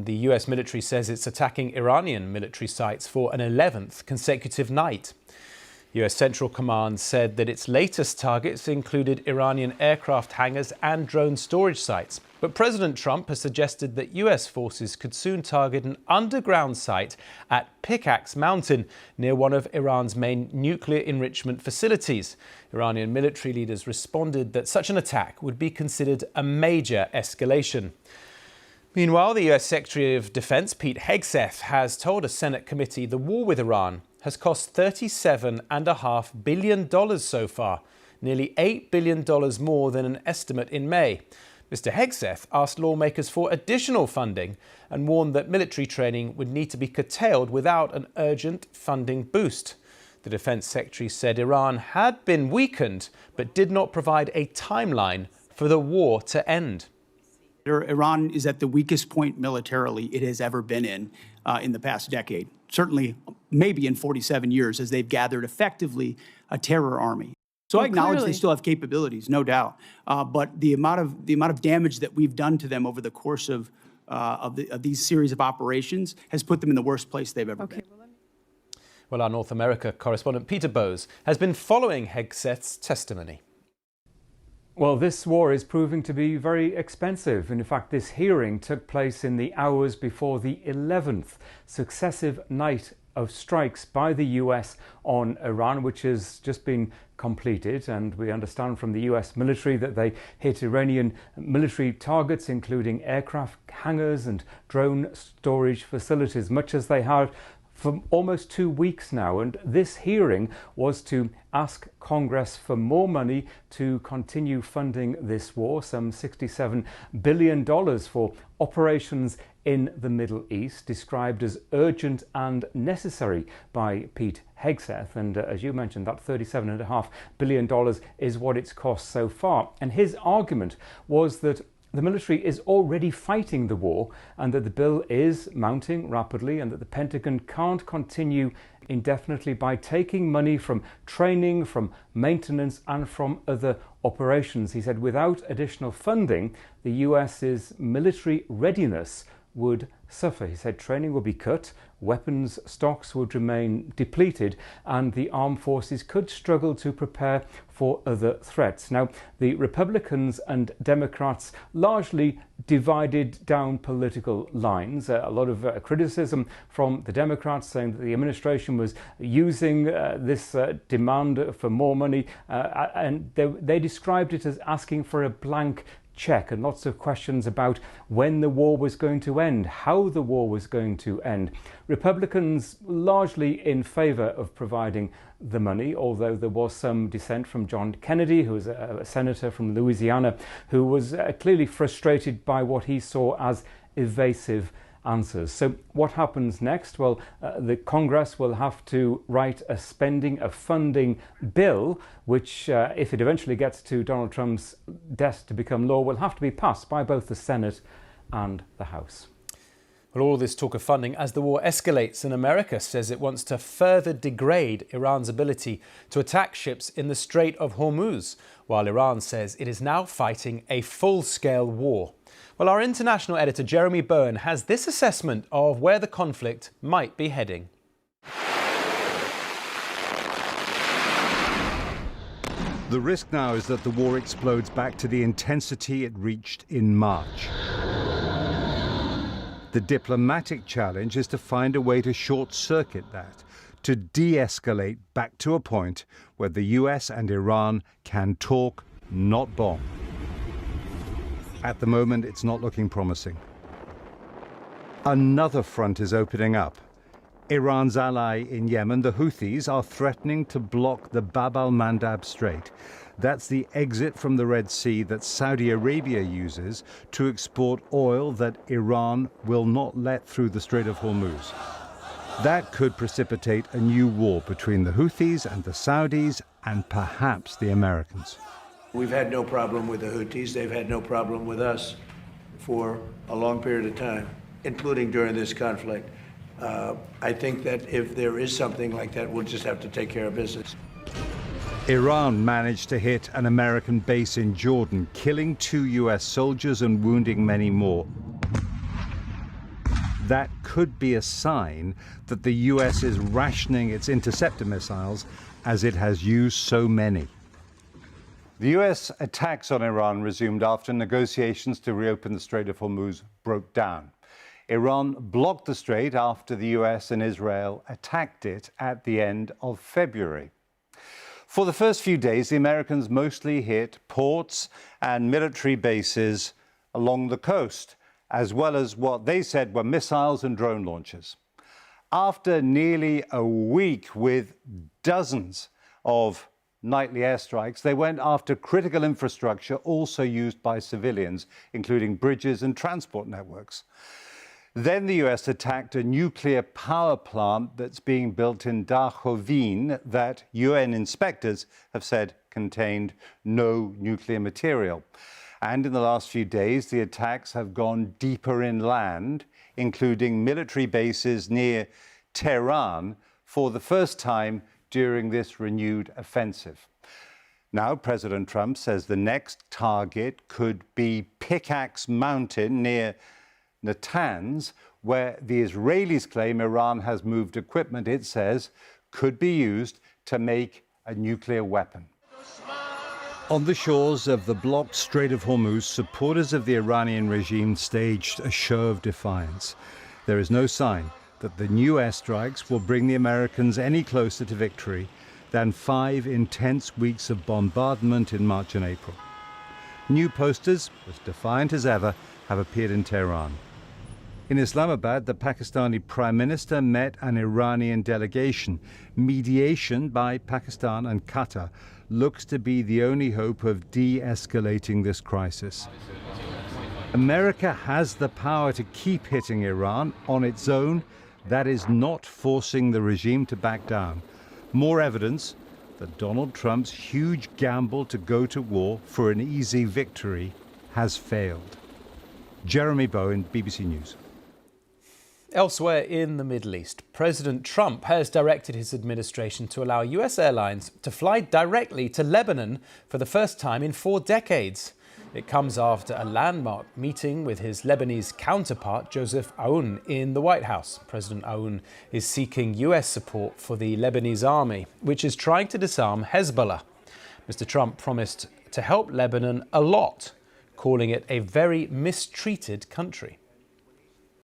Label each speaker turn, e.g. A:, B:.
A: The US military says it's attacking Iranian military sites for an 11th consecutive night. US Central Command said that its latest targets included Iranian aircraft hangars and drone storage sites. But President Trump has suggested that US forces could soon target an underground site at Pickaxe Mountain near one of Iran's main nuclear enrichment facilities. Iranian military leaders responded that such an attack would be considered a major escalation. Meanwhile, the US Secretary of Defense, Pete Hegseth, has told a Senate committee the war with Iran has cost $37.5 billion so far, nearly $8 billion more than an estimate in May. Mr. Hegseth asked lawmakers for additional funding and warned that military training would need to be curtailed without an urgent funding boost. The Defense Secretary said Iran had been weakened, but did not provide a timeline for the war to end.
B: Iran is at the weakest point militarily it has ever been in the past decade. Certainly, maybe in 47 years, as they've gathered effectively a terror army. So I acknowledge they still have capabilities, no doubt. But the amount of damage that we've done to them over the course of these series of operations has put them in the worst place they've ever been.
A: Well, our North America correspondent Peter Bowes has been following Hegseth's testimony.
C: Well, this war is proving to be very expensive. In fact, this hearing took place in the hours before the 11th successive night of strikes by the US on Iran, which has just been completed. And we understand from the US military that they hit Iranian military targets, including aircraft hangars and drone storage facilities, much as they have for almost 2 weeks now. And this hearing was to ask Congress for more money to continue funding this war, some $67 billion for operations in the Middle East, described as urgent and necessary by Pete Hegseth. And as you mentioned, that $37.5 billion is what it's cost so far. And his argument was that the military is already fighting the war and that the bill is mounting rapidly and that the Pentagon can't continue indefinitely by taking money from training, from maintenance and from other operations. He said without additional funding, the US's military readiness would suffer. He said training will be cut, weapons stocks would remain depleted, and the armed forces could struggle to prepare for other threats. Now, the Republicans and Democrats largely divided down political lines. A lot of criticism from the Democrats saying that the administration was using this demand for more money, and they described it as asking for a blank check, and lots of questions about when the war was going to end, how the war was going to end. Republicans largely in favour of providing the money, although there was some dissent from John Kennedy, who was a senator from Louisiana, who was clearly frustrated by what he saw as evasive answers. So what happens next? Well, the Congress will have to write a funding bill, which if it eventually gets to Donald Trump's desk to become law, will have to be passed by both the Senate and the House.
A: Well, all this talk of funding as the war escalates, and America says it wants to further degrade Iran's ability to attack ships in the Strait of Hormuz, while Iran says it is now fighting a full-scale war. Well, our international editor Jeremy Bowen has this assessment of where the conflict might be heading.
D: The risk now is that the war explodes back to the intensity it reached in March. The diplomatic challenge is to find a way to short-circuit that, to de-escalate back to a point where the US and Iran can talk, not bomb. At the moment, it's not looking promising. Another front is opening up. Iran's ally in Yemen, the Houthis, are threatening to block the Bab al-Mandab Strait. That's the exit from the Red Sea that Saudi Arabia uses to export oil that Iran will not let through the Strait of Hormuz. That could precipitate a new war between the Houthis and the Saudis and perhaps the Americans.
E: We've had no problem with the Houthis. They've had no problem with us for a long period of time, including during this conflict. I think that if there is something like that, we'll just have to take care of business.
D: Iran managed to hit an American base in Jordan, killing 2 US soldiers and wounding many more. that could be a sign that the US is rationing its interceptor missiles as it has used so many. The US attacks on Iran resumed after negotiations to reopen the Strait of Hormuz broke down. Iran blocked the strait after the US and Israel attacked it at the end of February. For the first few days, the Americans mostly hit ports and military bases along the coast, as well as what they said were missiles and drone launches. After nearly a week with dozens of nightly airstrikes, they went after critical infrastructure also used by civilians, including bridges and transport networks. Then the US attacked a nuclear power plant that's being built in Dakhovin that UN inspectors have said contained no nuclear material. And in the last few days, the attacks have gone deeper inland, including military bases near Tehran for the first time during this renewed offensive. Now, President Trump says the next target could be Pickaxe Mountain near Natanz, where the Israelis claim Iran has moved equipment it says could be used to make a nuclear weapon. On the shores of the blocked Strait of Hormuz, supporters of the Iranian regime staged a show of defiance. There is no sign that the new airstrikes will bring the Americans any closer to victory than 5 intense weeks of bombardment in March and April. New posters, as defiant as ever, have appeared in Tehran. In Islamabad, the Pakistani Prime Minister met an Iranian delegation. Mediation by Pakistan and Qatar looks to be the only hope of de-escalating this crisis. America has the power to keep hitting Iran on its own. That is not forcing the regime to back down. More evidence that Donald Trump's huge gamble to go to war for an easy victory has failed. Jeremy Bowen, BBC News.
A: Elsewhere in the Middle East, President Trump has directed his administration to allow US airlines to fly directly to Lebanon for the first time in 4 decades. It comes after a landmark meeting with his Lebanese counterpart, Joseph Aoun, in the White House. President Aoun is seeking US support for the Lebanese army, which is trying to disarm Hezbollah. Mr. Trump promised to help Lebanon a lot, calling it a very mistreated country.